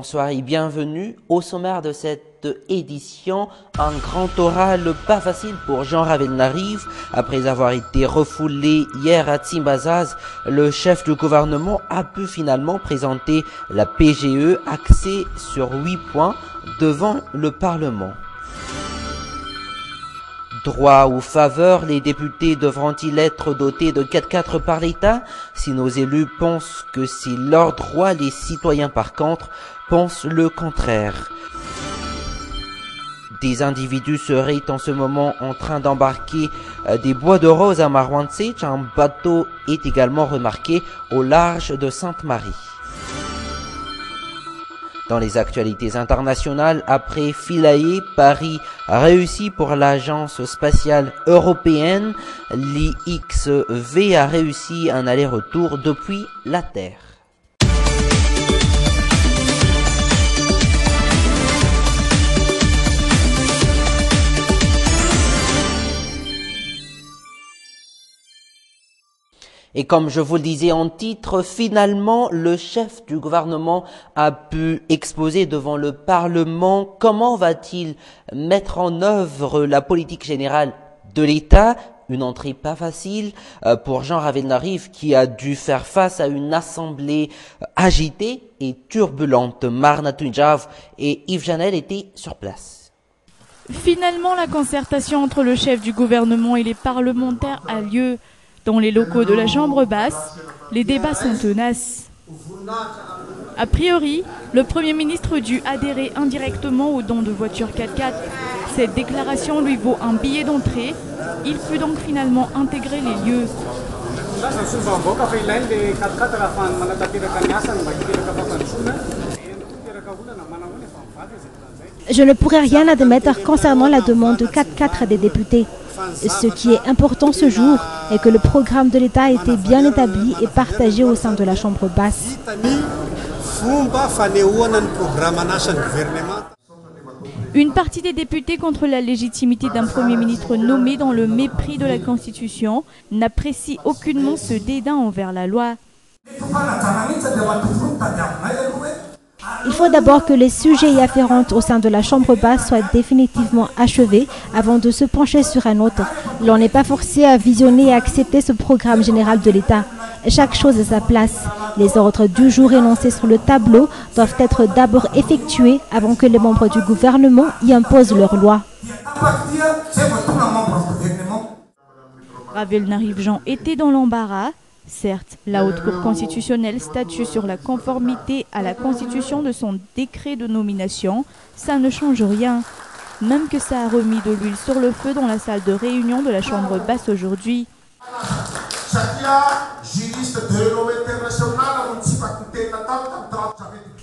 Bonsoir et bienvenue au sommaire de cette édition. Un grand oral pas facile pour Jean Ravelnariv. Après avoir été refoulé hier à Tsimbazaz, le chef du gouvernement a pu finalement présenter la PGE axée sur 8 points devant le Parlement. Droit ou faveur, les députés devront-ils être dotés de 4x4 par l'État? Si nos élus pensent que c'est leur droit, les citoyens par contre pensent le contraire. Des individus seraient en ce moment en train d'embarquer des bois de rose à Marwantsech. Un bateau est également remarqué au large de Sainte-Marie. Dans les actualités internationales, après Philae, Paris a réussi pour l'agence spatiale européenne. L'IXV a réussi un aller-retour depuis la Terre. Et comme je vous le disais en titre, finalement, le chef du gouvernement a pu exposer devant le Parlement comment va-t-il mettre en œuvre la politique générale de l'État. Une entrée pas facile pour Jean Ravelnariv qui a dû faire face à une assemblée agitée et turbulente. Marna Tunjav et Yves Janel étaient sur place. Finalement, la concertation entre le chef du gouvernement et les parlementaires a lieu. Dans les locaux de la Chambre basse, les débats sont tenaces. A priori, le Premier ministre dut adhérer indirectement au don de voitures 4x4. Cette déclaration lui vaut un billet d'entrée. Il peut donc finalement intégrer les lieux. Je ne pourrais rien admettre concernant la demande de 4x4 des députés. Ce qui est important ce jour est que le programme de l'État a été bien établi et partagé au sein de la Chambre basse. Une partie des députés contre la légitimité d'un Premier ministre nommé dans le mépris de la Constitution n'apprécie aucunement ce dédain envers la loi. Il faut d'abord que les sujets y afférents au sein de la Chambre basse soient définitivement achevés avant de se pencher sur un autre. L'on n'est pas forcé à visionner et accepter ce programme général de l'État. Chaque chose à sa place. Les ordres du jour énoncés sur le tableau doivent être d'abord effectués avant que les membres du gouvernement y imposent leur loi. Ravelnariv Jean était dans l'embarras. Certes, la Haute Cour constitutionnelle statue sur la conformité à la Constitution de son décret de nomination. Ça ne change rien. Même que ça a remis de l'huile sur le feu dans la salle de réunion de la Chambre basse aujourd'hui.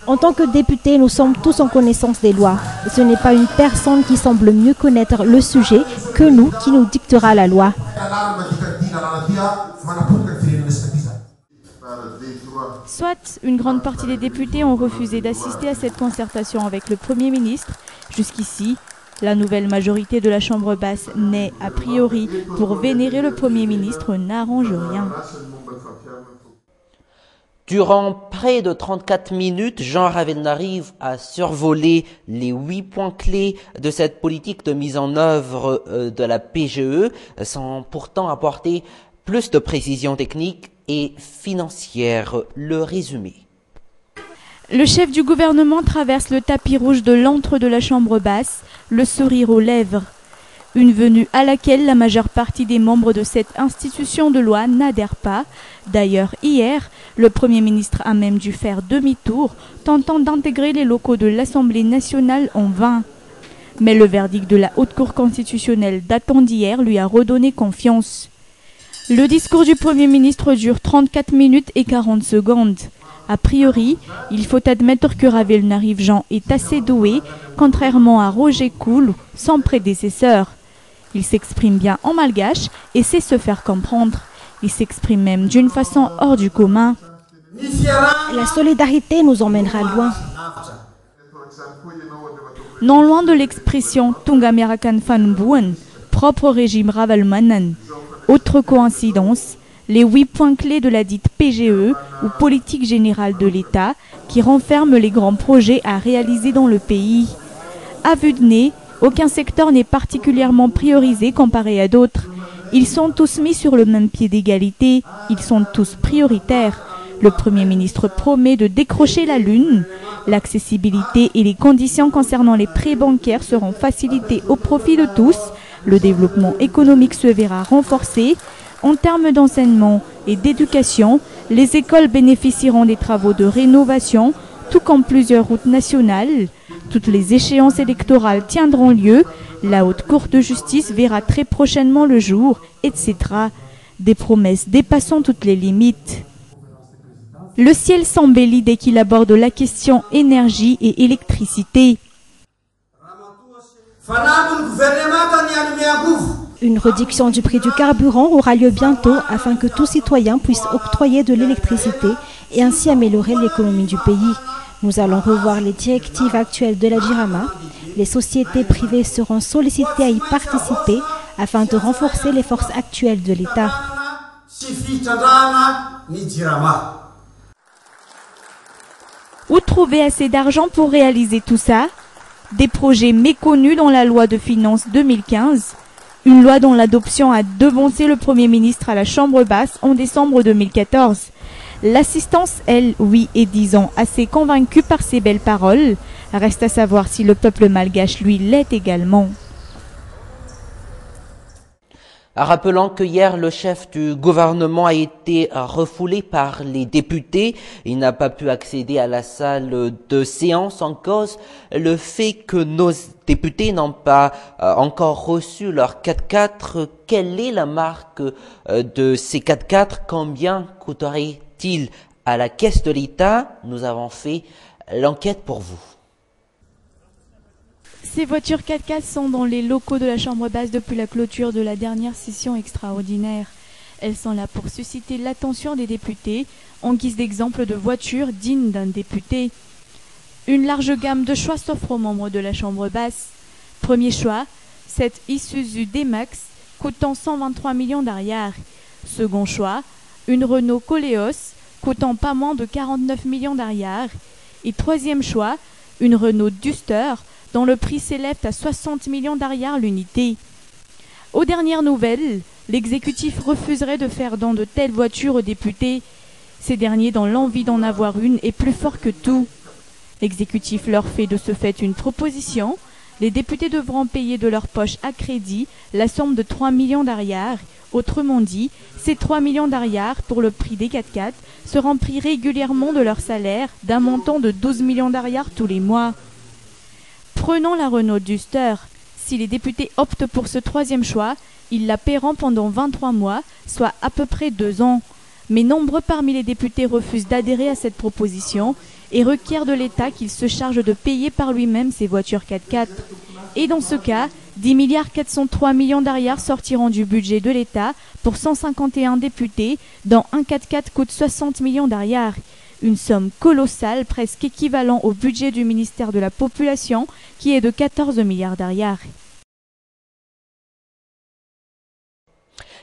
En tant que députés, nous sommes tous en connaissance des lois. Ce n'est pas une personne qui semble mieux connaître le sujet que nous qui nous dictera la loi. Soit une grande partie des députés ont refusé d'assister à cette concertation avec le Premier ministre. Jusqu'ici, la nouvelle majorité de la Chambre basse n'est, a priori, pour vénérer le Premier ministre, n'arrange rien. Durant près de 34 minutes, Jean Ravelnariv a survolé les 8 points clés de cette politique de mise en œuvre de la PGE, sans pourtant apporter plus de précisions techniques et financières. Le résumé. Le chef du gouvernement traverse le tapis rouge de l'antre de la Chambre basse, le sourire aux lèvres. Une venue à laquelle la majeure partie des membres de cette institution de loi n'adhèrent pas. D'ailleurs, hier, le Premier ministre a même dû faire demi-tour, tentant d'intégrer les locaux de l'Assemblée nationale en vain. Mais le verdict de la Haute Cour constitutionnelle datant d'hier lui a redonné confiance. Le discours du Premier ministre dure 34 minutes et 40 secondes. A priori, il faut admettre que Ravelnariv Jean est assez doué, contrairement à Roger Koul, son prédécesseur. Il s'exprime bien en malgache et sait se faire comprendre. Il s'exprime même d'une façon hors du commun. La solidarité nous emmènera loin. Non loin de l'expression Tungamerakan Fanbuen, propre au régime Ravalomanan. Autre coïncidence, les 8 points clés de la dite PGE, ou Politique Générale de l'État, qui renferme les grands projets à réaliser dans le pays. À vue de nez, aucun secteur n'est particulièrement priorisé comparé à d'autres. Ils sont tous mis sur le même pied d'égalité, ils sont tous prioritaires. Le Premier ministre promet de décrocher la Lune. L'accessibilité et les conditions concernant les prêts bancaires seront facilitées au profit de tous. Le développement économique se verra renforcé. En termes d'enseignement et d'éducation, les écoles bénéficieront des travaux de rénovation, tout comme plusieurs routes nationales. Toutes les échéances électorales tiendront lieu. La Haute Cour de justice verra très prochainement le jour, etc. Des promesses dépassant toutes les limites. Le ciel s'embellit dès qu'il aborde la question énergie et électricité. Une réduction du prix du carburant aura lieu bientôt afin que tout citoyen puisse octroyer de l'électricité et ainsi améliorer l'économie du pays. Nous allons revoir les directives actuelles de la DIRAMA. Les sociétés privées seront sollicitées à y participer afin de renforcer les forces actuelles de l'État. Où trouver assez d'argent pour réaliser tout ça? Des projets méconnus dans la loi de finances 2015, une loi dont l'adoption a devancé le Premier ministre à la Chambre basse en décembre 2014. L'assistance, elle, oui, est disons assez convaincue par ces belles paroles. Reste à savoir si le peuple malgache, lui, l'est également. Rappelant que hier, le chef du gouvernement a été refoulé par les députés. Il n'a pas pu accéder à la salle de séance en cause le fait que nos députés n'ont pas encore reçu leur 4x4. Quelle est la marque de ces 4x4? Combien coûterait-il à la caisse de l'État? Nous avons fait l'enquête pour vous. Ces voitures 4x4 sont dans les locaux de la Chambre basse depuis la clôture de la dernière session extraordinaire. Elles sont là pour susciter l'attention des députés en guise d'exemple de voitures dignes d'un député. Une large gamme de choix s'offre aux membres de la Chambre basse. Premier choix, cette Isuzu D-Max coûtant 123 millions d'ariars. Second choix, une Renault Koleos coûtant pas moins de 49 millions d'ariars. Et troisième choix, une Renault Duster dont le prix s'élève à 60 millions d'ariars l'unité. Aux dernières nouvelles, l'exécutif refuserait de faire don de telles voitures aux députés. Ces derniers, dans l'envie d'en avoir une, est plus fort que tout. L'exécutif leur fait de ce fait une proposition. Les députés devront payer de leur poche à crédit la somme de 3 millions d'ariars. Autrement dit, ces 3 millions d'ariars pour le prix des 4x4 seront pris régulièrement de leur salaire d'un montant de 12 millions d'ariars tous les mois. Prenons la Renault Duster. Si les députés optent pour ce troisième choix, ils la paieront pendant 23 mois, soit à peu près 2 ans. Mais nombreux parmi les députés refusent d'adhérer à cette proposition et requièrent de l'État qu'il se charge de payer par lui-même ces voitures 4x4. Et dans ce cas, 10 403 millions d'ariars sortiront du budget de l'État pour 151 députés, dont un 4x4 coûte 60 millions d'ariars. Une somme colossale, presque équivalent au budget du ministère de la Population, qui est de 14 milliards d'ariars.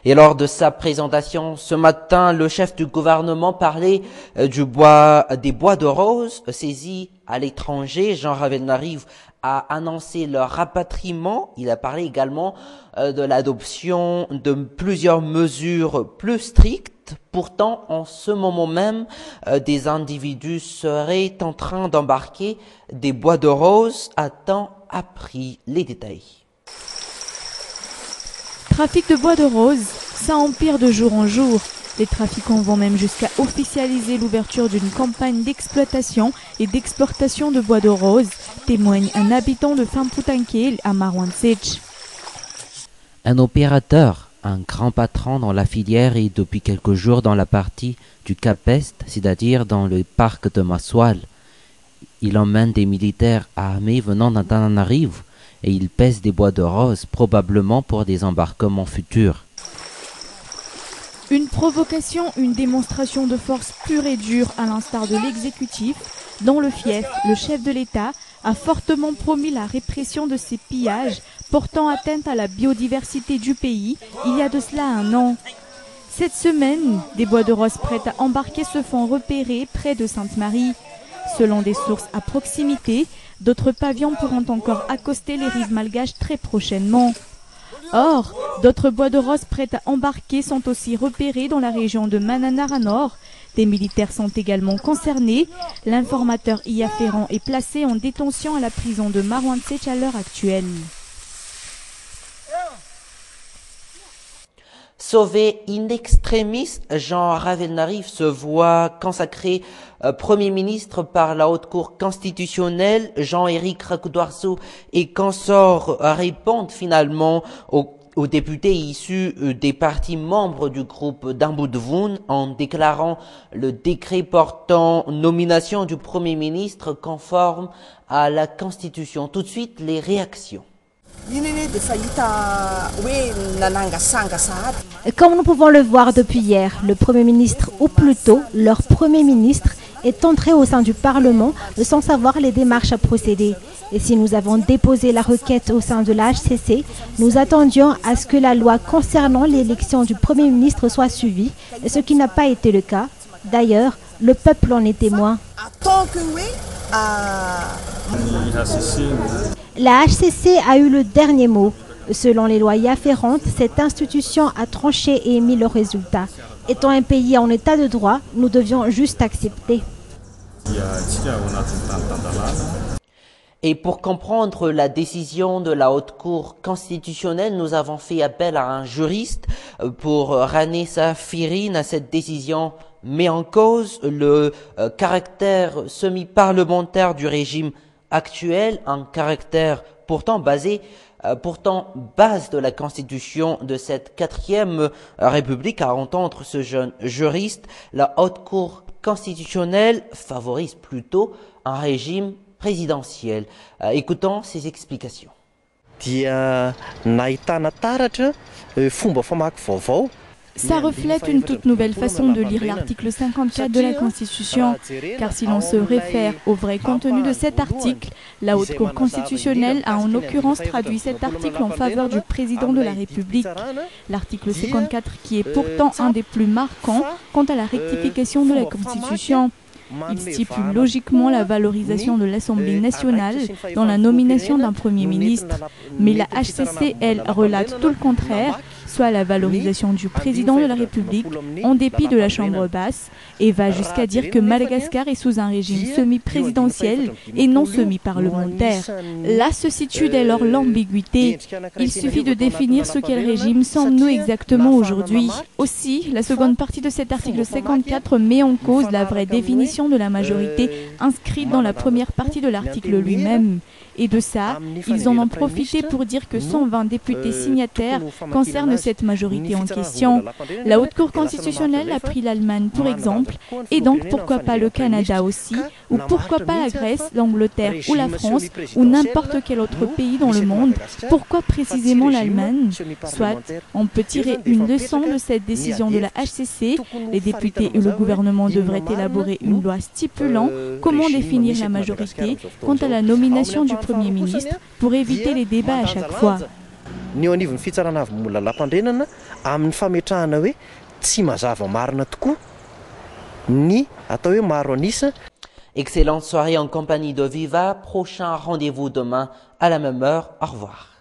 Et lors de sa présentation ce matin, le chef du gouvernement parlait des bois de rose saisis à l'étranger. Jean Ravenarive a annoncé leur rapatriement. Il a parlé également de l'adoption de plusieurs mesures plus strictes. Pourtant, en ce moment même, des individus seraient en train d'embarquer des bois de rose à temps appris. Les détails. Trafic de bois de rose, ça empire de jour en jour. Les trafiquants vont même jusqu'à officialiser l'ouverture d'une campagne d'exploitation et d'exportation de bois de rose, témoigne un habitant de Famputanke à Marwantsich. Un opérateur, un grand patron dans la filière et depuis quelques jours dans la partie du Cap Est, c'est-à-dire dans le parc de Maswal. Il emmène des militaires armés venant d'Antananarivo et il pèse des bois de rose, probablement pour des embarquements futurs. Une provocation, une démonstration de force pure et dure à l'instar de l'exécutif, dont le fief, le chef de l'État, a fortement promis la répression de ces pillages portant atteinte à la biodiversité du pays il y a de cela 1 an. Cette semaine, des bois de rose prêts à embarquer se font repérer près de Sainte-Marie. Selon des sources à proximité, d'autres pavillons pourront encore accoster les rives malgaches très prochainement. Or, d'autres bois de rose prêts à embarquer sont aussi repérés dans la région de Mananaranor. Des militaires sont également concernés. L'informateur y afférent est placé en détention à la prison de Marwantsech à l'heure actuelle. Sauvé in extremis, Jean Ravelnariv se voit consacré Premier ministre par la Haute Cour constitutionnelle. Jean-Éric Rakudwarso et consorts répondent finalement aux députés issus des partis membres du groupe d'Ambudvoun en déclarant le décret portant nomination du Premier ministre conforme à la Constitution. Tout de suite, les réactions. Comme nous pouvons le voir depuis hier, le Premier ministre, ou plutôt leur Premier ministre, est entré au sein du Parlement sans savoir les démarches à procéder. Et si nous avons déposé la requête au sein de la HCC, nous attendions à ce que la loi concernant l'élection du Premier ministre soit suivie, ce qui n'a pas été le cas. D'ailleurs, le peuple en est témoin. La HCC a eu le dernier mot. Selon les lois y afférentes, cette institution a tranché et émis le résultat. Étant un pays en état de droit, nous devions juste accepter. Et pour comprendre la décision de la Haute Cour constitutionnelle, nous avons fait appel à un juriste pour ramener sa firine à cette décision met en cause le caractère semi-parlementaire du régime actuel, un caractère pourtant base de la constitution de cette 4e République. À entendre ce jeune juriste, la Haute Cour constitutionnelle favorise plutôt un régime présidentiel. Écoutons ses explications. Ça reflète une toute nouvelle façon de lire l'article 54 de la Constitution, car si l'on se réfère au vrai contenu de cet article, la Haute Cour constitutionnelle a en l'occurrence traduit cet article en faveur du président de la République. L'article 54 qui est pourtant un des plus marquants quant à la rectification de la Constitution. Il stipule logiquement la valorisation de l'Assemblée nationale dans la nomination d'un Premier ministre. Mais la HCC, elle, relate tout le contraire, soit la valorisation du président de la République en dépit de la Chambre basse, et va jusqu'à dire que Madagascar est sous un régime semi-présidentiel et non semi-parlementaire. Là se situe dès lors l'ambiguïté. Il suffit de définir ce qu'est le régime semble-nous exactement aujourd'hui. Aussi, la seconde partie de cet article 54 met en cause la vraie définition de la majorité inscrite dans la première partie de l'article lui-même. Et de ça, ils en ont profité pour dire que 120 députés signataires concernent cette majorité en question. La Haute Cour constitutionnelle a pris l'Allemagne pour exemple, et donc pourquoi pas le Canada aussi, ou pourquoi pas la Grèce, l'Angleterre ou la France, ou n'importe quel autre pays dans le monde. Pourquoi précisément l'Allemagne? Soit, on peut tirer une leçon de cette décision de la HCC. Les députés et le gouvernement devraient élaborer une loi stipulant comment définir la majorité quant à la nomination du Premier ministre pour éviter les débats à chaque fois. Excellente soirée en compagnie de Viva. Prochain rendez-vous demain à la même heure. Au revoir.